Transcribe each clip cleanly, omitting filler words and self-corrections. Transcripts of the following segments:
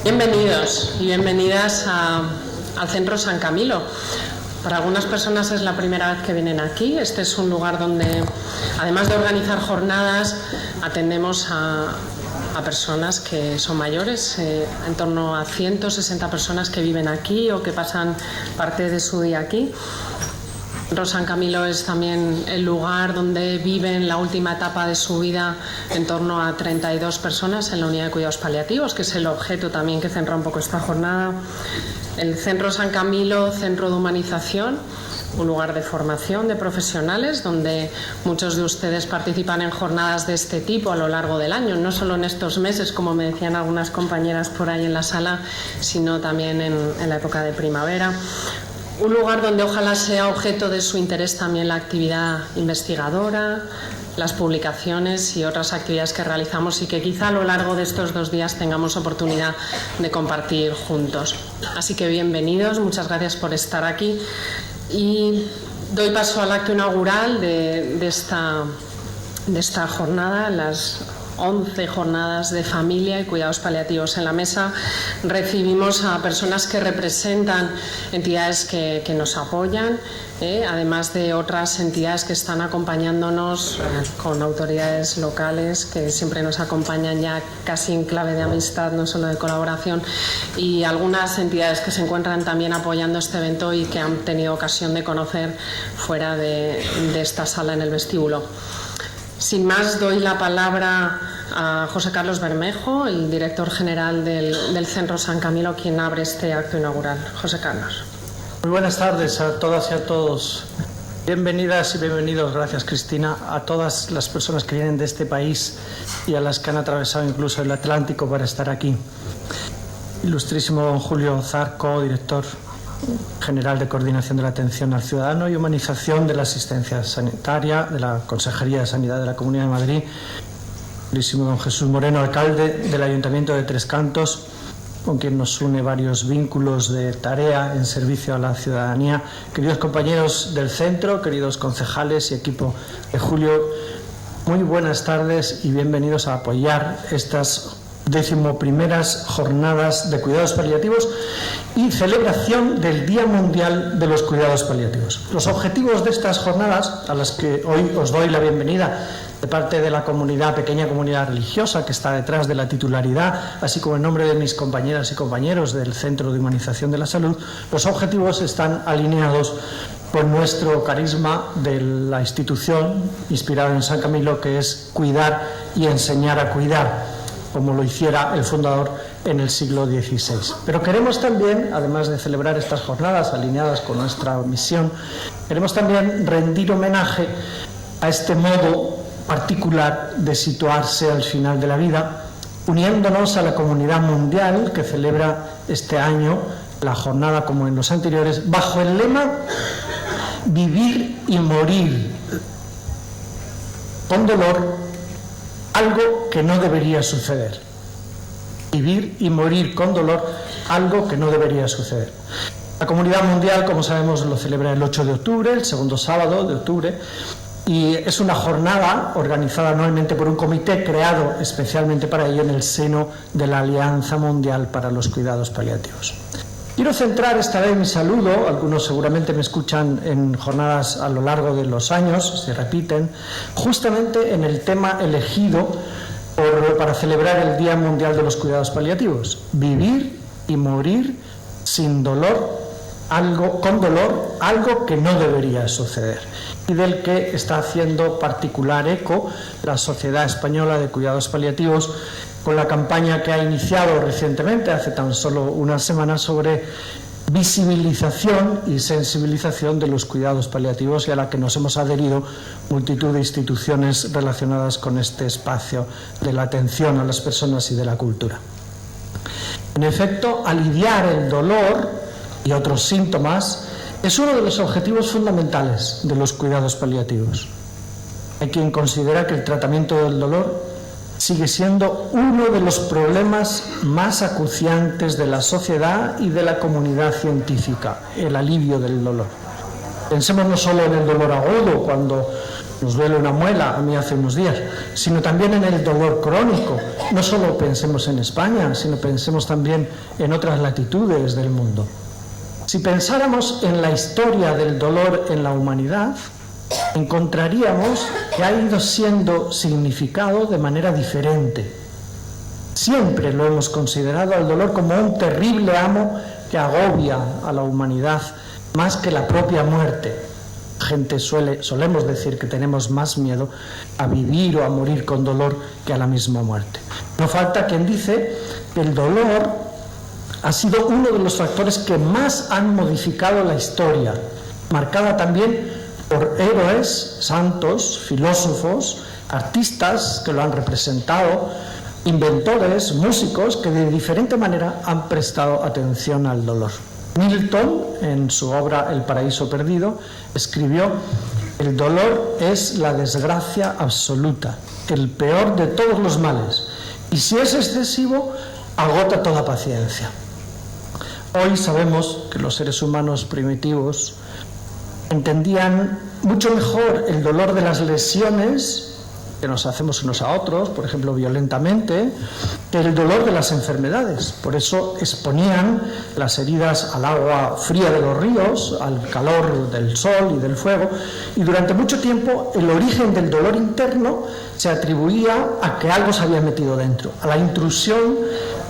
Bienvenidos y bienvenidas al Centro San Camilo. Para algunas personas es la primera vez que vienen aquí. Este es un lugar donde, además de organizar jornadas, atendemos a personas que son mayores, en torno a 160 personas que viven aquí o que pasan parte de su día aquí. Centro San Camilo es también el lugar donde viven la última etapa de su vida en torno a 32 personas en la unidad de cuidados paliativos, que es el objeto también que centra un poco esta jornada. El Centro San Camilo, centro de humanización, un lugar de formación de profesionales donde muchos de ustedes participan en jornadas de este tipo a lo largo del año, no solo en estos meses, como me decían algunas compañeras por ahí en la sala, sino también en la época de primavera. Un lugar donde ojalá sea objeto de su interés también la actividad investigadora, las publicaciones y otras actividades que realizamos y que quizá a lo largo de estos 2 días tengamos oportunidad de compartir juntos. Así que bienvenidos, muchas gracias por estar aquí y doy paso al acto inaugural de esta jornada, las 11 jornadas de familia y cuidados paliativos en la mesa. Recibimos a personas que representan entidades que nos apoyan, además de otras entidades que están acompañándonos con autoridades locales que siempre nos acompañan ya casi en clave de amistad, no solo de colaboración, y algunas entidades que se encuentran también apoyando este evento y que han tenido ocasión de conocer fuera de esta sala en el vestíbulo. Sin más, doy la palabra a José Carlos Bermejo, el director general del Centro San Camilo, quien abre este acto inaugural. José Carlos. Muy buenas tardes a todas y a todos. Bienvenidas y bienvenidos, gracias Cristina, a todas las personas que vienen de este país y a las que han atravesado incluso el Atlántico para estar aquí. Ilustrísimo don Julio Zarco, director general de Coordinación de la Atención al Ciudadano y Humanización de la Asistencia Sanitaria de la Consejería de Sanidad de la Comunidad de Madrid, ilustrísimo don Jesús Moreno, alcalde del Ayuntamiento de Tres Cantos, con quien nos une varios vínculos de tarea en servicio a la ciudadanía, queridos compañeros del centro, queridos concejales y equipo de Julio, muy buenas tardes y bienvenidos a apoyar estas 11º jornadas de cuidados paliativos y celebración del Día Mundial de los Cuidados Paliativos. Los objetivos de estas jornadas, a las que hoy os doy la bienvenida de parte de la pequeña comunidad religiosa que está detrás de la titularidad, así como en nombre de mis compañeras y compañeros del Centro de Humanización de la Salud, los objetivos están alineados con nuestro carisma de la institución inspirado en San Camilo, que es cuidar y enseñar a cuidar, como lo hiciera el fundador en el siglo XVI. Pero queremos también, además de celebrar estas jornadas alineadas con nuestra misión, queremos también rendir homenaje a este modo particular de situarse al final de la vida, uniéndonos a la comunidad mundial que celebra este año la jornada como en los anteriores, bajo el lema vivir y morir con dolor, algo que no debería suceder. Vivir y morir con dolor, algo que no debería suceder. La comunidad mundial, como sabemos, lo celebra el 8 de octubre, el segundo sábado de octubre, y es una jornada organizada anualmente por un comité creado especialmente para ello en el seno de la Alianza Mundial para los Cuidados Paliativos. Quiero centrar esta vez mi saludo, algunos seguramente me escuchan en jornadas a lo largo de los años, se repiten, justamente en el tema elegido para celebrar el Día Mundial de los Cuidados Paliativos: vivir y morir sin dolor, con dolor, algo que no debería suceder, y del que está haciendo particular eco la Sociedad Española de Cuidados Paliativos con la campaña que ha iniciado recientemente, hace tan solo unas semanas, sobre visibilización y sensibilización de los cuidados paliativos, y a la que nos hemos adherido multitud de instituciones relacionadas con este espacio de la atención a las personas y de la cultura. En efecto, aliviar el dolor y otros síntomas es uno de los objetivos fundamentales de los cuidados paliativos. Hay quien considera que el tratamiento del dolor sigue siendo uno de los problemas más acuciantes de la sociedad y de la comunidad científica, el alivio del dolor. Pensemos no solo en el dolor agudo, cuando Nos duele una muela, a mí hace unos días, sino también en el dolor crónico. No solo pensemos en España, sino pensemos también en otras latitudes del mundo. Si pensáramos en la historia del dolor en la humanidad, encontraríamos que ha ido siendo significado de manera diferente. Siempre lo hemos considerado al dolor como un terrible amo que agobia a la humanidad más que la propia muerte. Solemos decir que tenemos más miedo a vivir o a morir con dolor que a la misma muerte. No falta quien dice que el dolor ha sido uno de los factores que más han modificado la historia, marcada también por héroes, santos, filósofos, artistas que lo han representado, inventores, músicos que de diferente manera han prestado atención al dolor. Milton, en su obra El paraíso perdido, escribió: el dolor es la desgracia absoluta, el peor de todos los males, y si es excesivo, agota toda paciencia. Hoy sabemos que los seres humanos primitivos entendían mucho mejor el dolor de las lesiones que nos hacemos unos a otros, por ejemplo violentamente, que el dolor de las enfermedades. Por eso exponían las heridas al agua fría de los ríos, al calor del sol y del fuego, y durante mucho tiempo el origen del dolor interno se atribuía a que algo se había metido dentro, a la intrusión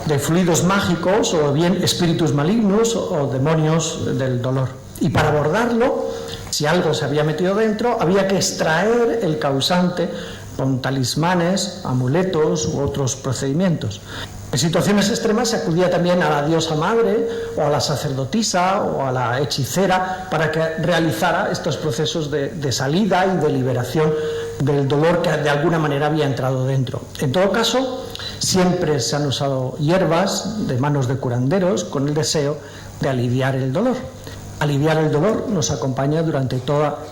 de fluidos mágicos o bien espíritus malignos o demonios del dolor. Y para abordarlo, si algo se había metido dentro, había que extraer el causante con talismanes, amuletos u otros procedimientos. En situaciones extremas se acudía también a la diosa madre o a la sacerdotisa o a la hechicera para que realizara estos procesos de salida y de liberación del dolor que de alguna manera había entrado dentro. En todo caso, siempre se han usado hierbas de manos de curanderos con el deseo de aliviar el dolor. Aliviar el dolor nos acompaña durante toda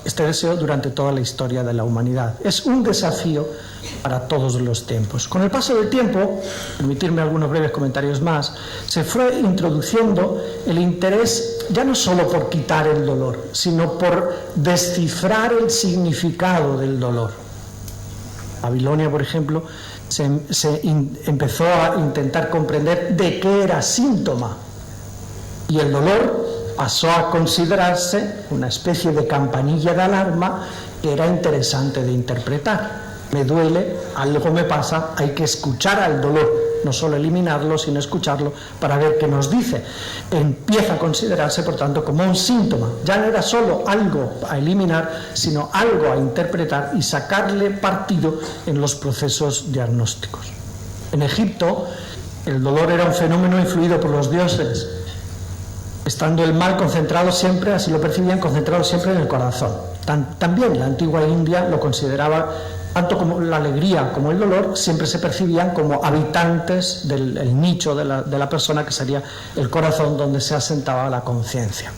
la historia de la humanidad. Es un desafío para todos los tiempos. Con el paso del tiempo, permitirme algunos breves comentarios más, se fue introduciendo el interés ya no solo por quitar el dolor, sino por descifrar el significado del dolor. Babilonia, por ejemplo, empezó a intentar comprender de qué era síntoma, y el dolor pasó a considerarse una especie de campanilla de alarma que era interesante de interpretar. Me duele, algo me pasa, hay que escuchar al dolor, no solo eliminarlo, sino escucharlo para ver qué nos dice. Empieza a considerarse, por tanto, como un síntoma. Ya no era solo algo a eliminar, sino algo a interpretar y sacarle partido en los procesos diagnósticos. En Egipto, el dolor era un fenómeno influido por los dioses, estando el mal concentrado siempre, así lo percibían, concentrado siempre en el corazón. También la antigua India lo consideraba, tanto como la alegría como el dolor, siempre se percibían como habitantes del nicho de la persona, que sería el corazón, donde se asentaba la conciencia.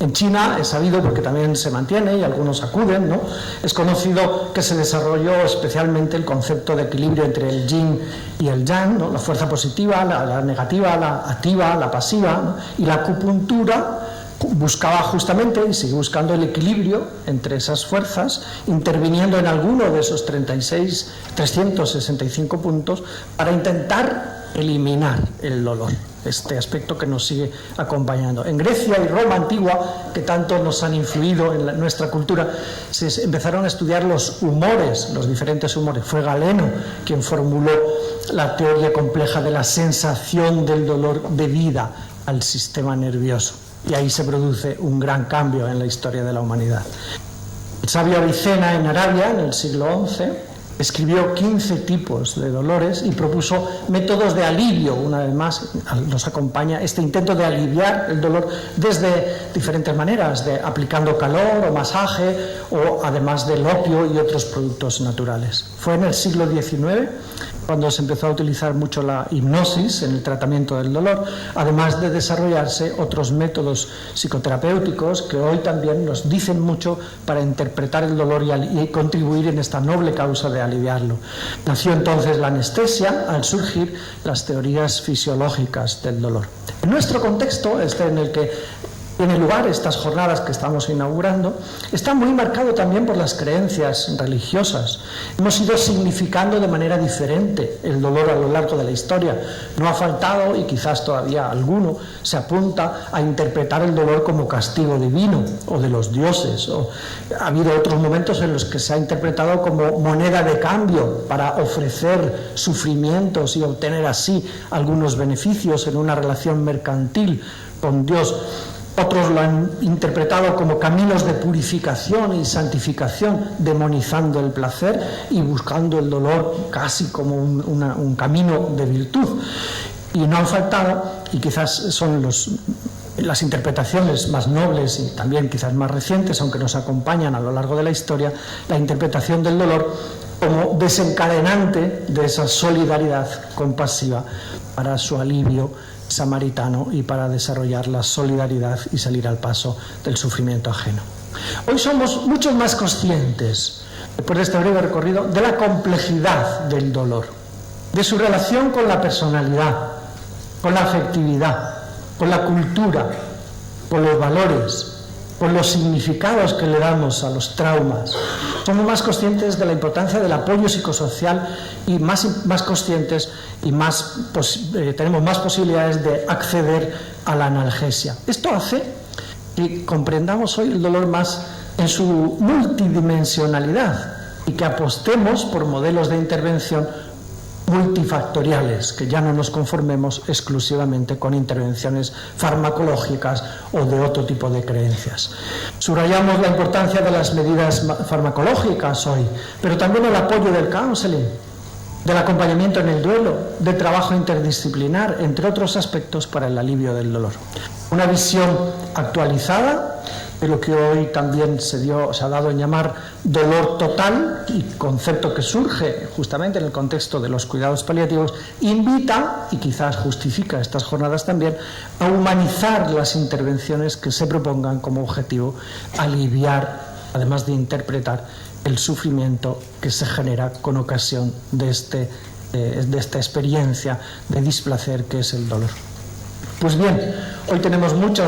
En China es sabido, porque también se mantiene y algunos acuden, ¿no? Es conocido que se desarrolló especialmente el concepto de equilibrio entre el yin y el yang, ¿no? La fuerza positiva, la negativa, la activa, la pasiva, ¿no? Y la acupuntura buscaba justamente y sigue buscando el equilibrio entre esas fuerzas, interviniendo en alguno de esos 365 puntos para intentar eliminar el dolor. Este aspecto que nos sigue acompañando. En Grecia y Roma antigua, que tanto nos han influido en nuestra cultura, se empezaron a estudiar los humores, los diferentes humores. Fue Galeno quien formuló la teoría compleja de la sensación del dolor debida al sistema nervioso. Y ahí se produce un gran cambio en la historia de la humanidad. El sabio Avicena, en Arabia, en el siglo XI, escribió 15 tipos de dolores y propuso métodos de alivio. Una vez más nos acompaña este intento de aliviar el dolor desde diferentes maneras, aplicando calor o masaje, o además del opio y otros productos naturales. Fue en el siglo XIX cuando se empezó a utilizar mucho la hipnosis en el tratamiento del dolor, además de desarrollarse otros métodos psicoterapéuticos que hoy también nos dicen mucho para interpretar el dolor y contribuir en esta noble causa de aliviarlo. Nació entonces la anestesia al surgir las teorías fisiológicas del dolor. En nuestro contexto, en el que tiene lugar, estas jornadas que estamos inaugurando, está muy marcado también por las creencias religiosas. Hemos ido significando de manera diferente el dolor a lo largo de la historia. No ha faltado, y quizás todavía alguno se apunta a interpretar el dolor como castigo divino o de los dioses. Ha habido otros momentos en los que se ha interpretado como moneda de cambio para ofrecer sufrimientos y obtener así algunos beneficios en una relación mercantil con Dios. Otros lo han interpretado como caminos de purificación y santificación, demonizando el placer y buscando el dolor casi como un camino de virtud. Y no han faltado, y quizás son las interpretaciones más nobles y también quizás más recientes, aunque nos acompañan a lo largo de la historia, la interpretación del dolor como desencadenante de esa solidaridad compasiva para su alivio samaritano y para desarrollar la solidaridad y salir al paso del sufrimiento ajeno. Hoy somos mucho más conscientes, después de este breve recorrido, de la complejidad del dolor, de su relación con la personalidad, con la afectividad, con la cultura, con los valores, con los significados que le damos a los traumas. Somos más conscientes de la importancia del apoyo psicosocial y más conscientes y tenemos más posibilidades de acceder a la analgesia. Esto hace que comprendamos hoy el dolor más en su multidimensionalidad y que apostemos por modelos de intervención multifactoriales, que ya no nos conformemos exclusivamente con intervenciones farmacológicas o de otro tipo de creencias. Subrayamos la importancia de las medidas farmacológicas hoy, pero también el apoyo del counseling, del acompañamiento en el duelo, del trabajo interdisciplinar, entre otros aspectos para el alivio del dolor. Una visión actualizada de lo que hoy también se ha dado en llamar dolor total, y concepto que surge justamente en el contexto de los cuidados paliativos, invita, y quizás justifica estas jornadas también, a humanizar las intervenciones que se propongan como objetivo aliviar, además de interpretar, el sufrimiento que se genera con ocasión de esta experiencia de displacer que es el dolor. Pues bien, hoy tenemos mucho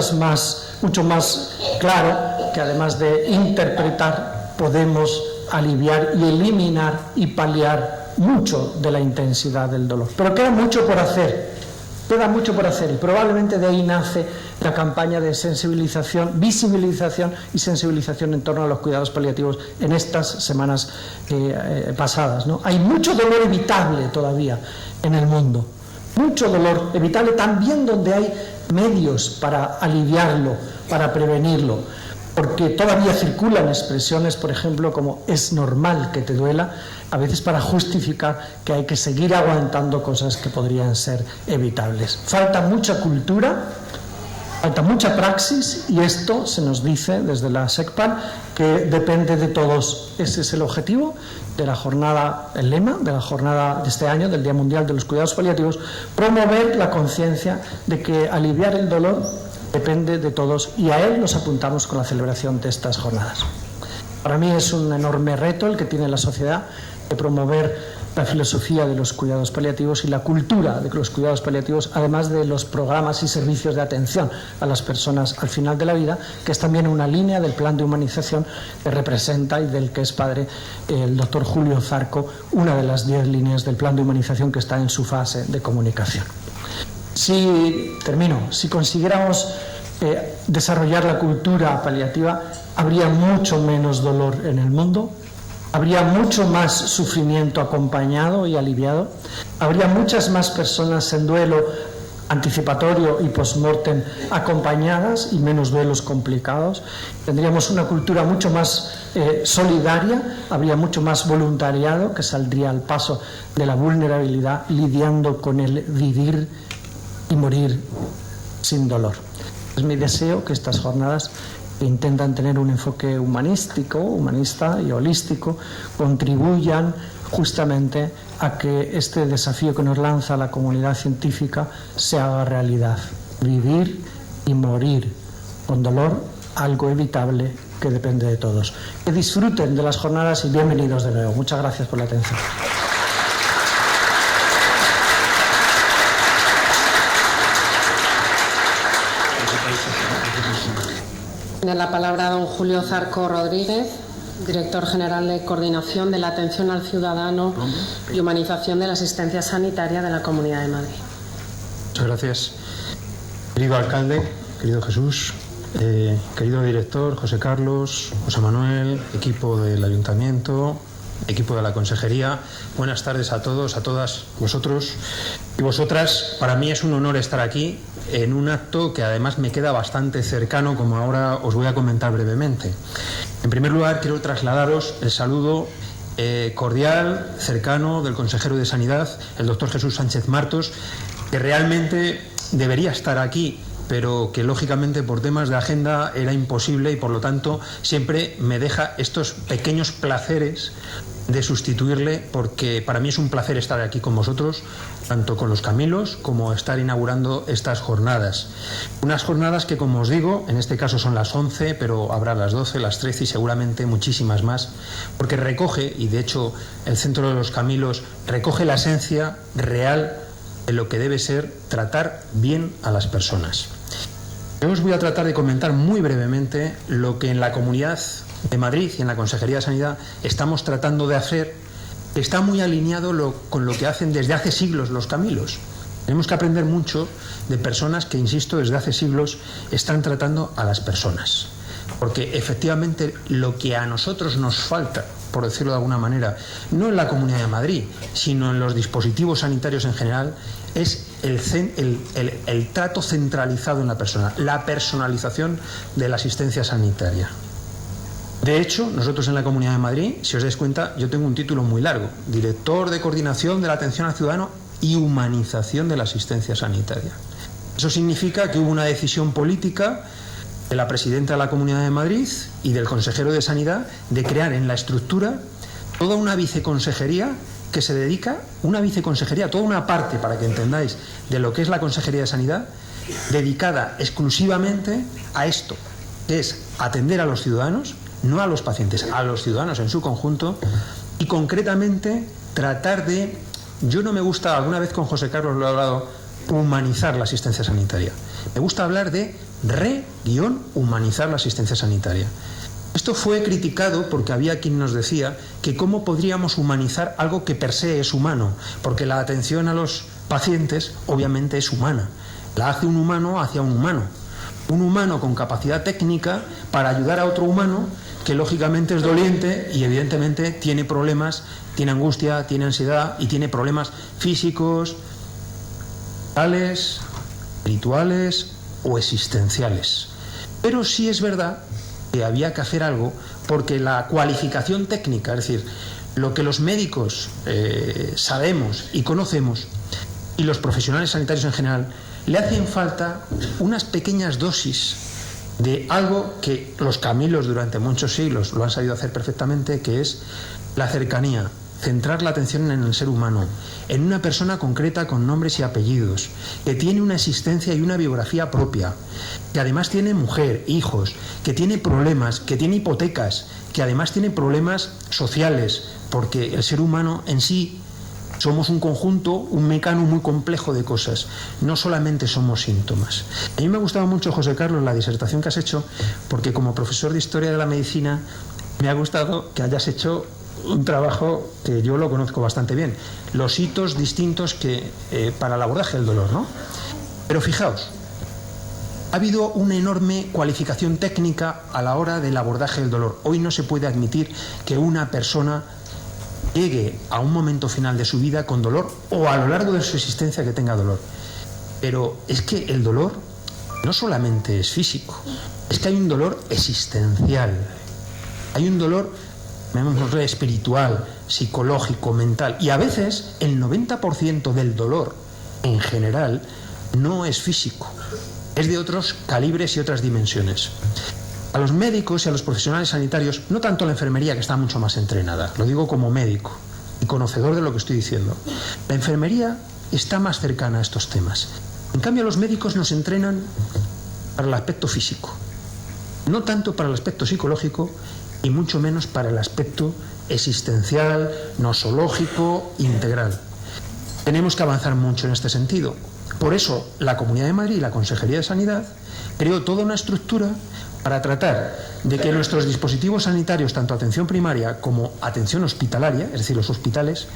más claro que además de interpretar, podemos aliviar y eliminar y paliar mucho de la intensidad del dolor. Pero queda mucho por hacer, y probablemente de ahí nace la campaña de sensibilización, visibilización y sensibilización en torno a los cuidados paliativos en estas semanas pasadas, ¿no? Hay mucho dolor evitable todavía en el mundo. Mucho dolor evitable también donde hay medios para aliviarlo, para prevenirlo, porque todavía circulan expresiones, por ejemplo, como es normal que te duela, a veces para justificar que hay que seguir aguantando cosas que podrían ser evitables. Falta mucha cultura, falta mucha praxis, y esto se nos dice desde la SECPAL que depende de todos. Ese es el objetivo de la jornada, el lema de la jornada de este año, del Día Mundial de los Cuidados Paliativos: promover la conciencia de que aliviar el dolor depende de todos, y a él nos apuntamos con la celebración de estas jornadas. Para mí es un enorme reto el que tiene la sociedad de promover la filosofía de los cuidados paliativos y la cultura de los cuidados paliativos, además de los programas y servicios de atención a las personas al final de la vida, que es también una línea del plan de humanización que representa y del que es padre el doctor Julio Zarco, una de las 10 líneas del plan de humanización que está en su fase de comunicación. Si consiguiéramos desarrollar la cultura paliativa, habría mucho menos dolor en el mundo, habría mucho más sufrimiento acompañado y aliviado, habría muchas más personas en duelo anticipatorio y post-mortem acompañadas y menos duelos complicados. Tendríamos una cultura mucho más solidaria, habría mucho más voluntariado que saldría al paso de la vulnerabilidad, lidiando con el vivir y morir sin dolor. Es mi deseo que estas jornadas, que intentan tener un enfoque humanista y holístico, contribuyan justamente a que este desafío que nos lanza la comunidad científica se haga realidad. Vivir y morir con dolor, algo evitable que depende de todos. Que disfruten de las jornadas y bienvenidos de nuevo. Muchas gracias por la atención. Tiene la palabra don Julio Zarco Rodríguez, director general de Coordinación de la Atención al Ciudadano y Humanización de la Asistencia Sanitaria de la Comunidad de Madrid. Muchas gracias. Querido alcalde, querido Jesús, querido director José Carlos, José Manuel, equipo del ayuntamiento, equipo de la consejería, buenas tardes a todos, a todas vosotros y vosotras. Para mí es un honor estar aquí en un acto que además me queda bastante cercano, como ahora os voy a comentar brevemente. En primer lugar, quiero trasladaros el saludo cordial, cercano del consejero de Sanidad, el doctor Jesús Sánchez Martos, que realmente debería estar aquí, pero que lógicamente por temas de agenda era imposible y por lo tanto siempre me deja estos pequeños placeres de sustituirle, porque para mí es un placer estar aquí con vosotros, tanto con los Camilos como estar inaugurando estas jornadas. Unas jornadas que, como os digo, en este caso son las 11, pero habrá las 12, las 13 y seguramente muchísimas más, porque recoge, y de hecho el Centro de los Camilos recoge la esencia real de lo que debe ser tratar bien a las personas. Yo os voy a tratar de comentar muy brevemente lo que en la Comunidad de Madrid y en la Consejería de Sanidad estamos tratando de hacer, que está muy alineado con lo que hacen desde hace siglos los Camilos. Tenemos que aprender mucho de personas que, insisto, desde hace siglos están tratando a las personas. Porque efectivamente lo que a nosotros nos falta, por decirlo de alguna manera, no en la Comunidad de Madrid, sino en los dispositivos sanitarios en general, es el trato centralizado en la persona, la personalización de la asistencia sanitaria. De hecho, nosotros en la Comunidad de Madrid, si os dais cuenta, yo tengo un título muy largo: Director de Coordinación de la Atención al Ciudadano y Humanización de la Asistencia Sanitaria. Eso significa que hubo una decisión política de la presidenta de la Comunidad de Madrid y del consejero de Sanidad de crear en la estructura toda una viceconsejería que se dedica, toda una parte, para que entendáis, de lo que es la Consejería de Sanidad, dedicada exclusivamente a esto, que es atender a los ciudadanos, no a los pacientes, a los ciudadanos en su conjunto, y concretamente tratar de, yo no me gusta, alguna vez con José Carlos lo he hablado, humanizar la asistencia sanitaria. Me gusta hablar de humanizar la asistencia sanitaria. Esto fue criticado porque había quien nos decía que cómo podríamos humanizar algo que per se es humano, porque la atención a los pacientes obviamente es humana. La hace un humano hacia un humano con capacidad técnica para ayudar a otro humano que lógicamente es doliente y evidentemente tiene problemas, tiene angustia, tiene ansiedad y tiene problemas físicos, mentales, espirituales o existenciales. Pero sí es verdad que había que hacer algo, porque la cualificación técnica, es decir, lo que los médicos sabemos y conocemos, y los profesionales sanitarios en general, le hacen falta unas pequeñas dosis de algo que los Camilos durante muchos siglos lo han sabido hacer perfectamente, que es la cercanía, centrar la atención en el ser humano, en una persona concreta con nombres y apellidos, que tiene una existencia y una biografía propia, que además tiene mujer, hijos, que tiene problemas, que tiene hipotecas, que además tiene problemas sociales, porque el ser humano en sí somos un conjunto, un mecano muy complejo de cosas, no solamente somos síntomas. A mí me ha gustado mucho, José Carlos, la disertación que has hecho, porque como profesor de Historia de la Medicina me ha gustado que hayas hecho un trabajo que yo lo conozco bastante bien, los hitos distintos que para el abordaje del dolor, ¿no? Pero fijaos, ha habido una enorme cualificación técnica a la hora del abordaje del dolor. Hoy no se puede admitir que una persona llegue a un momento final de su vida con dolor, o a lo largo de su existencia que tenga dolor. Pero es que el dolor no solamente es físico, es que hay un dolor existencial, hay un dolor, llamémoslo, espiritual, psicológico, mental, y a veces el 90% del dolor en general no es físico, es de otros calibres y otras dimensiones. A los médicos y a los profesionales sanitarios, no tanto la enfermería, que está mucho más entrenada, lo digo como médico y conocedor de lo que estoy diciendo, la enfermería está más cercana a estos temas. En cambio, los médicos nos entrenan para el aspecto físico, no tanto para el aspecto psicológico y mucho menos para el aspecto existencial, nosológico, integral. Tenemos que avanzar mucho en este sentido. Por eso, la Comunidad de Madrid y la Consejería de Sanidad creó toda una estructura para tratar de que nuestros dispositivos sanitarios, tanto atención primaria como atención hospitalaria, es decir, los hospitales,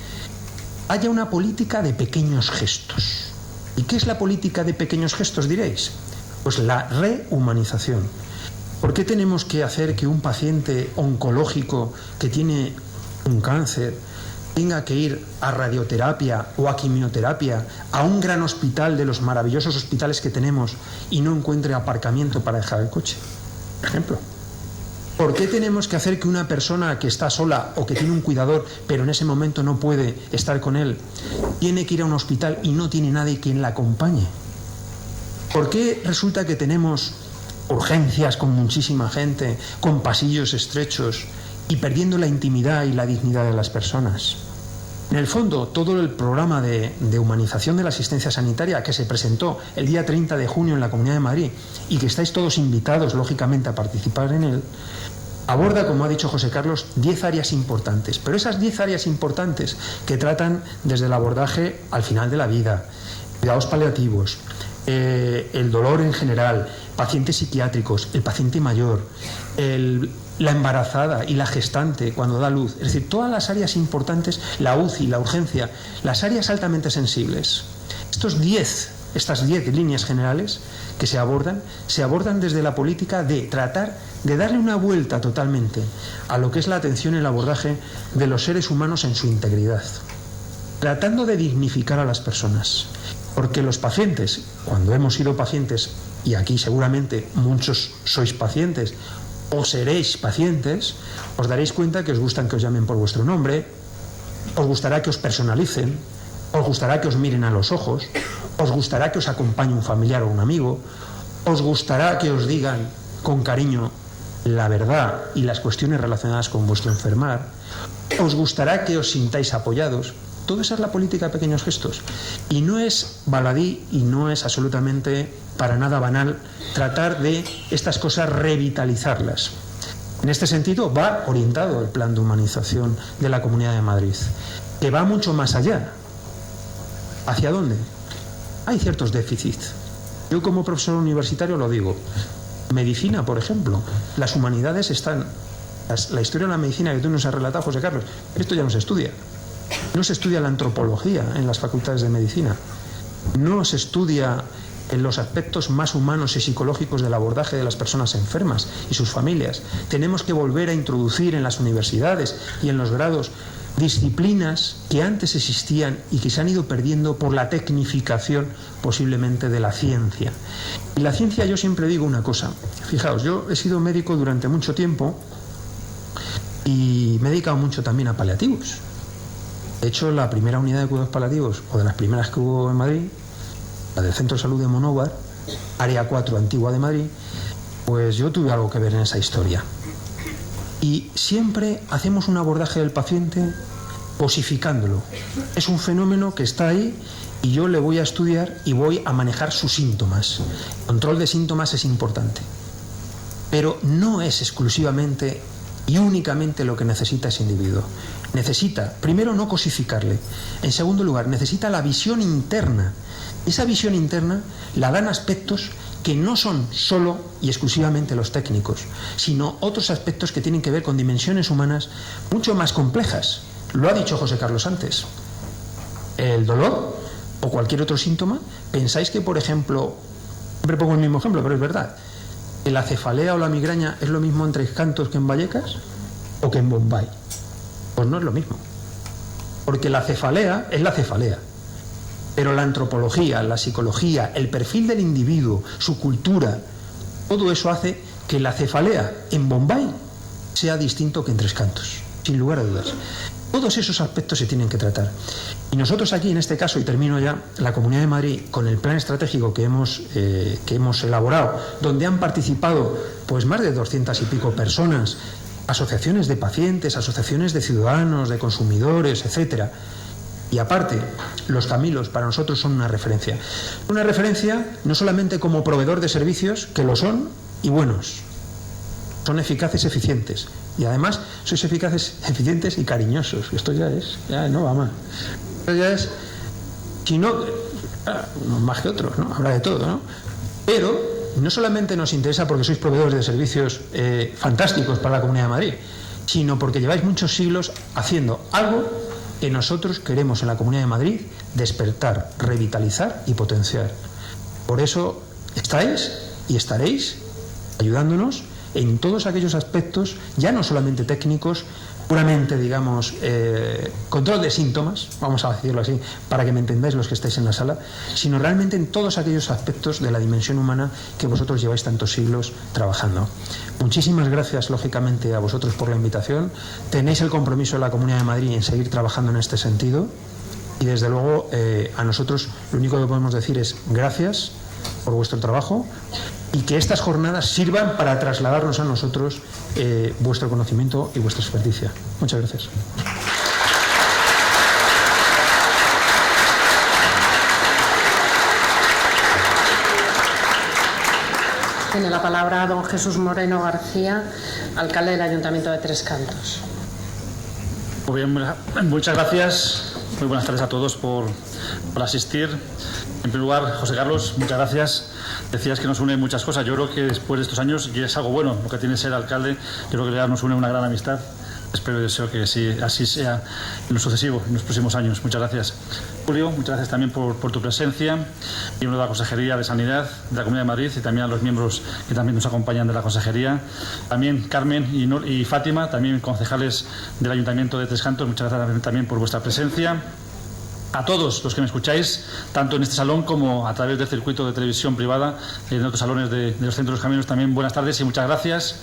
haya una política de pequeños gestos. ¿Y qué es la política de pequeños gestos, diréis? Pues la rehumanización. ¿Por qué tenemos que hacer que un paciente oncológico que tiene un cáncer tenga que ir a radioterapia o a quimioterapia a un gran hospital de los maravillosos hospitales que tenemos y no encuentre aparcamiento para dejar el coche? Por ejemplo. ¿Por qué tenemos que hacer que una persona que está sola o que tiene un cuidador pero en ese momento no puede estar con él tiene que ir a un hospital y no tiene nadie quien la acompañe? ¿Por qué resulta que tenemos urgencias con muchísima gente, con pasillos estrechos y perdiendo la intimidad y la dignidad de las personas? En el fondo, todo el programa de humanización de la asistencia sanitaria que se presentó el día 30 de junio en la Comunidad de Madrid y que estáis todos invitados, lógicamente, a participar en él, aborda, como ha dicho José Carlos, 10 áreas importantes. Pero esas 10 áreas importantes que tratan desde el abordaje al final de la vida, cuidados paliativos, el dolor en general, pacientes psiquiátricos, el paciente mayor, la embarazada y la gestante cuando da luz, es decir, todas las áreas importantes, la UCI, la urgencia, las áreas altamente sensibles. Estas 10 líneas generales que se abordan desde la política de tratar de darle una vuelta totalmente a lo que es la atención y el abordaje de los seres humanos en su integridad, tratando de dignificar a las personas. Porque los pacientes, cuando hemos sido pacientes, y aquí seguramente muchos sois pacientes o seréis pacientes, os daréis cuenta que os gustan que os llamen por vuestro nombre, os gustará que os personalicen, os gustará que os miren a los ojos, os gustará que os acompañe un familiar o un amigo, os gustará que os digan con cariño la verdad y las cuestiones relacionadas con vuestro enfermar, os gustará que os sintáis apoyados. Toda esa es la política de pequeños gestos. Y no es baladí y no es absolutamente para nada banal tratar de estas cosas revitalizarlas. En este sentido va orientado el plan de humanización de la Comunidad de Madrid, que va mucho más allá. ¿Hacia dónde? Hay ciertos déficits. Yo como profesor universitario lo digo. Medicina, por ejemplo. Las humanidades están... La historia de la medicina que tú nos has relatado, José Carlos, esto ya no se estudia. No se estudia la antropología en las facultades de medicina. No se estudia en los aspectos más humanos y psicológicos del abordaje de las personas enfermas y sus familias. Tenemos que volver a introducir en las universidades y en los grados disciplinas que antes existían y que se han ido perdiendo por la tecnificación posiblemente de la ciencia. Y la ciencia, yo siempre digo una cosa. Fijaos, yo he sido médico durante mucho tiempo y me he dedicado mucho también a paliativos. De hecho, la primera unidad de cuidados paliativos, o de las primeras que hubo en Madrid, la del Centro de Salud de Monóvar, Área 4 Antigua de Madrid, pues yo tuve algo que ver en esa historia. Y siempre hacemos un abordaje del paciente posificándolo. Es un fenómeno que está ahí y yo le voy a estudiar y voy a manejar sus síntomas. El control de síntomas es importante. Pero no es exclusivamente y únicamente lo que necesita ese individuo. Necesita, primero, no cosificarle. En segundo lugar, necesita la visión interna. Esa visión interna la dan aspectos que no son solo y exclusivamente los técnicos, sino otros aspectos que tienen que ver con dimensiones humanas mucho más complejas. Lo ha dicho José Carlos antes. El dolor o cualquier otro síntoma, ¿pensáis que, por ejemplo, siempre pongo el mismo ejemplo, pero es verdad, que la cefalea o la migraña es lo mismo en Tres Cantos que en Vallecas o que en Bombay? Pues no es lo mismo. Porque la cefalea es la cefalea. Pero la antropología, la psicología, el perfil del individuo, su cultura, todo eso hace que la cefalea en Bombay sea distinto que en Tres Cantos, sin lugar a dudas. Todos esos aspectos se tienen que tratar. Y nosotros aquí, en este caso, y termino ya, la Comunidad de Madrid, con el plan estratégico que hemos elaborado, donde han participado pues más de 200 y pico personas, asociaciones de pacientes, asociaciones de ciudadanos, de consumidores, etcétera. Y aparte, los Camilos para nosotros son una referencia. Una referencia no solamente como proveedor de servicios, que lo son y buenos. Son eficaces, eficientes. Y además, sois eficaces, eficientes y cariñosos. Esto ya no va mal. Esto ya es, si no, unos más que otros, ¿no? Habrá de todo, ¿no? Pero no solamente nos interesa porque sois proveedores de servicios fantásticos para la Comunidad de Madrid, sino porque lleváis muchos siglos haciendo algo que nosotros queremos en la Comunidad de Madrid despertar, revitalizar y potenciar. Por eso estáis y estaréis ayudándonos en todos aquellos aspectos, ya no solamente técnicos, puramente, digamos, control de síntomas, vamos a decirlo así, para que me entendáis los que estáis en la sala, sino realmente en todos aquellos aspectos de la dimensión humana que vosotros lleváis tantos siglos trabajando. Muchísimas gracias, lógicamente, a vosotros por la invitación. Tenéis el compromiso de la Comunidad de Madrid en seguir trabajando en este sentido y, desde luego, a nosotros lo único que podemos decir es gracias por vuestro trabajo y que estas jornadas sirvan para trasladarnos a nosotros vuestro conocimiento y vuestra experticia. Muchas gracias. Tiene la palabra don Jesús Moreno García, alcalde del Ayuntamiento de Tres Cantos. Muy bien, muchas gracias. Muy buenas tardes a todos por asistir. En primer lugar, José Carlos, muchas gracias. Decías que nos une muchas cosas. Yo creo que después de estos años ya es algo bueno lo que tiene ser alcalde. Yo creo que ya nos une una gran amistad. Espero y deseo que así sea en lo sucesivo, en los próximos años. Muchas gracias. Julio, muchas gracias también por tu presencia, miembro de la Consejería de Sanidad de la Comunidad de Madrid y también a los miembros que también nos acompañan de la Consejería. También Carmen y Fátima, también concejales del Ayuntamiento de Tres Cantos. Muchas gracias también por vuestra presencia. A todos los que me escucháis, tanto en este salón como a través del circuito de televisión privada, en otros salones de los centros de los caminos, también buenas tardes y muchas gracias.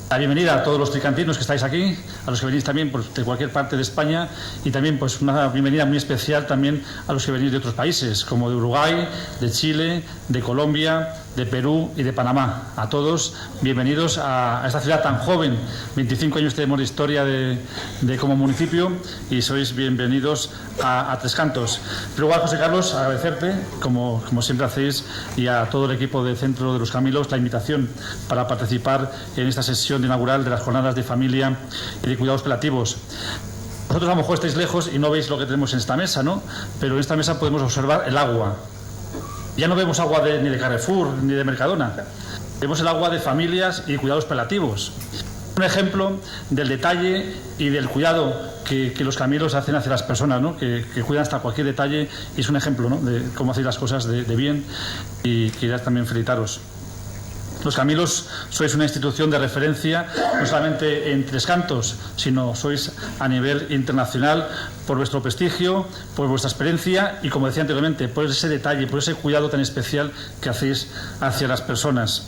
La bienvenida a todos los tricantinos que estáis aquí, a los que venís también de cualquier parte de España y también pues una bienvenida muy especial también a los que venís de otros países, como de Uruguay, de Chile, de Colombia, de Perú y de Panamá. A todos, bienvenidos a esta ciudad tan joven. 25 años tenemos de historia de como municipio y sois bienvenidos a Tres Cantos. En primer lugar, José Carlos, agradecerte, como siempre hacéis, y a todo el equipo del Centro de los Camilos, la invitación para participar en esta sesión inaugural de las jornadas de familia y de cuidados paliativos. Vosotros a lo mejor estáis lejos y no veis lo que tenemos en esta mesa, ¿no? Pero en esta mesa podemos observar el agua. Ya no vemos agua ni de Carrefour ni de Mercadona. Vemos el agua de familias y cuidados paliativos. Un ejemplo del detalle y del cuidado que los camilos hacen hacia las personas, ¿no? que cuidan hasta cualquier detalle, y es un ejemplo, ¿no? de cómo hacéis las cosas de bien, y quería también felicitaros. Los Camilos sois una institución de referencia, no solamente en Tres Cantos, sino sois a nivel internacional por vuestro prestigio, por vuestra experiencia y, como decía anteriormente, por ese detalle, por ese cuidado tan especial que hacéis hacia las personas.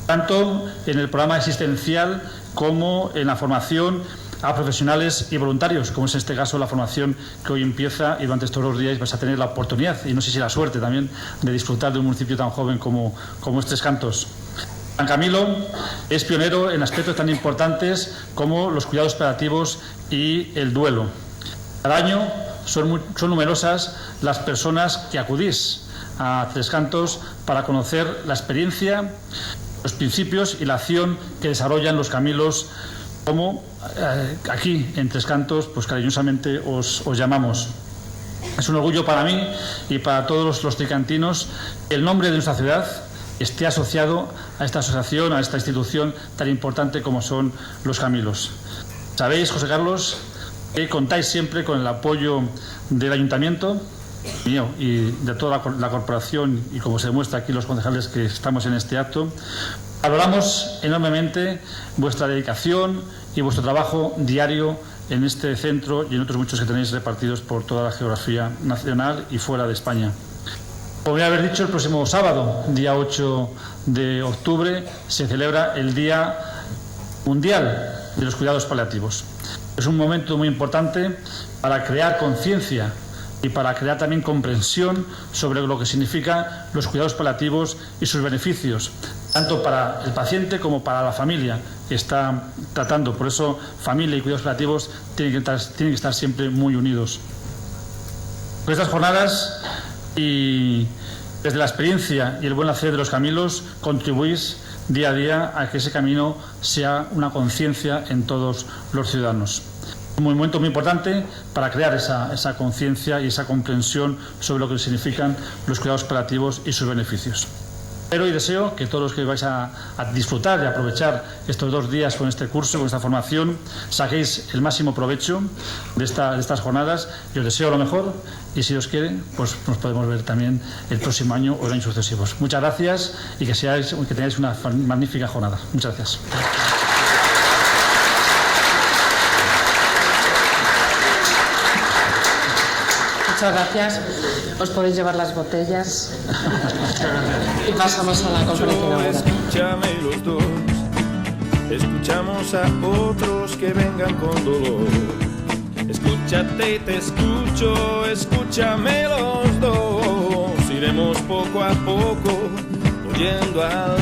Tanto en el programa asistencial como en la formación a profesionales y voluntarios, como es en este caso la formación que hoy empieza, y durante estos 2 días vais a tener la oportunidad, y no sé si la suerte también, de disfrutar de un municipio tan joven como es Tres Cantos. San Camilo es pionero en aspectos tan importantes como los cuidados paliativos y el duelo. Cada año son numerosas las personas que acudís a Tres Cantos para conocer la experiencia, los principios y la acción que desarrollan los Camilos, como aquí en Tres Cantos pues cariñosamente os llamamos. Es un orgullo para mí y para todos los tricantinos que el nombre de nuestra ciudad esté asociado a esta asociación, a esta institución tan importante como son los Camilos. Sabéis, José Carlos, que contáis siempre con el apoyo del Ayuntamiento, mío y de toda la corporación, y como se demuestra aquí los concejales que estamos en este acto. Valoramos enormemente vuestra dedicación y vuestro trabajo diario en este centro y en otros muchos que tenéis repartidos por toda la geografía nacional y fuera de España. Como ya haber dicho, el próximo sábado, día 8 de octubre, se celebra el Día Mundial de los Cuidados Paliativos. Es un momento muy importante para crear conciencia y para crear también comprensión sobre lo que significan los cuidados paliativos y sus beneficios, tanto para el paciente como para la familia que está tratando. Por eso, familia y cuidados paliativos tienen que estar siempre muy unidos. Con estas jornadas y desde la experiencia y el buen hacer de los Camilos, contribuís día a día a que ese camino sea una conciencia en todos los ciudadanos. Un momento muy importante para crear esa conciencia y esa comprensión sobre lo que significan los cuidados paliativos y sus beneficios. Espero y deseo que todos los que vais a disfrutar y aprovechar estos 2 días con este curso, con esta formación, saquéis el máximo provecho de estas jornadas. Yo os deseo lo mejor y si Dios quiere, pues nos podemos ver también el próximo año o en años sucesivos. Muchas gracias y que tengáis una magnífica jornada. Muchas gracias. Muchas gracias. Os podéis llevar las botellas y pasamos a la conferencia inaugural. Escúchame los dos, escuchamos a otros que vengan con dolor. Escúchate y te escucho, escúchame los dos. Iremos poco a poco oyendo al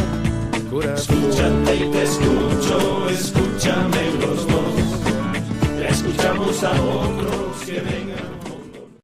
corazón. Escúchate y te escucho, escúchame los dos. Escuchamos a otros que vengan.